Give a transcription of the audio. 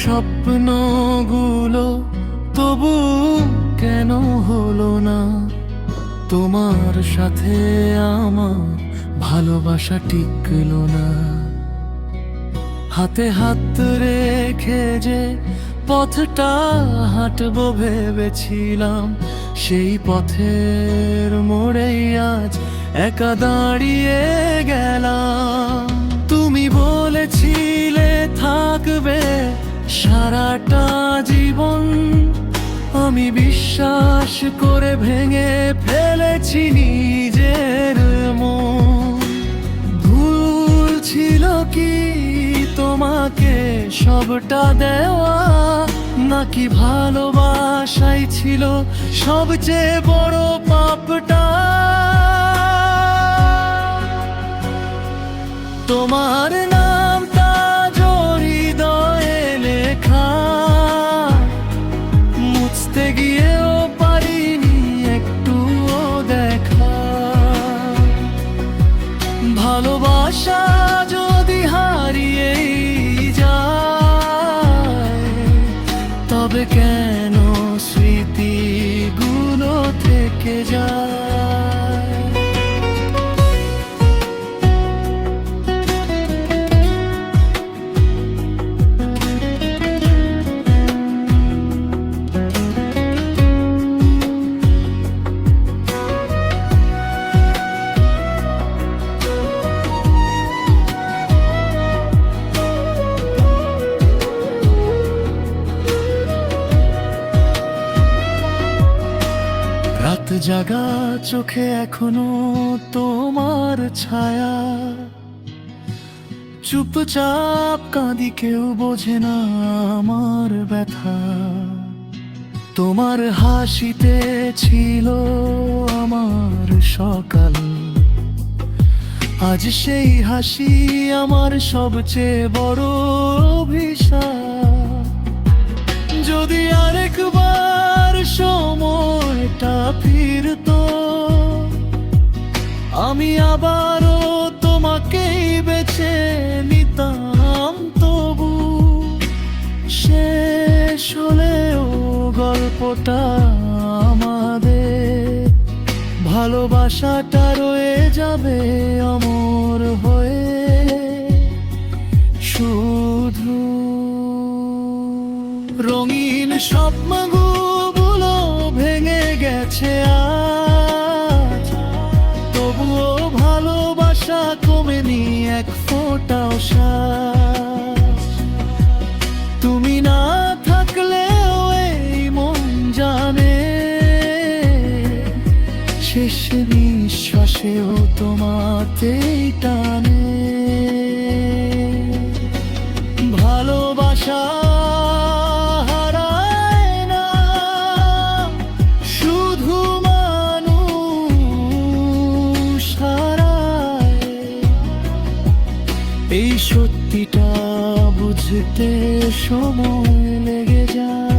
স্বপ্নগুলো তবু কেন হলো না? তোমার সাথে আমার ভালোবাসা টিকলো না। হাতে হাত রেখে যে পথটা হাঁটবো ভেবেছিলাম, সেই পথের মোড়েই আজ একা দাঁড়িয়ে গেলাম। তুমি বলেছিলে থাকবে সারাটা জীবন, আমি বিশ্বাস করে ভেঙে ফেলেছি নিজের মন। ভুল ছিল কি তোমাকে সবটা দেওয়া, নাকি ভালোবাসাই ছিল সবচেয়ে বড় পাপটা? তোমার নামটা হৃদয়ে লেখা, মুছতে গিয়েও পারিনি একটুও দেখা। ভালোবাসা যদি হারিয়েই যায়, তবে কেন স্মৃতিগুলো থেকে যায়? রাত জাগা চোখে এখনো তোমার ছায়া, চুপচাপ কাঁদি, কেউ বোঝে না আমার ব্যথা। তোমার হাসিতে ছিল আমার সকাল, আজ সেই হাসি আমার সবচেয়ে বড় অভিশাপ। যদি আরেকবার সময়টা ফিরতো, আমি আবারও তোমাকেই বেছে নিতাম। তবু শেষ হলেও গল্পটা আমাদের, ভালোবাসাটা রয়ে যাবে অমর হয়ে শুধু। রঙিন স্বপ্নগুলো ভেঙে গেছে আজ, তবুও ভালোবাসা কমেনি এক ফোঁটাও শ্বাস। তুমি না থাকলেও এই মন জানে, শেষ নিঃশ্বাসেও তোমাতেই টানে। ভালোবাসা এই সত্যিটা বুঝতে সময় লেগে যায়।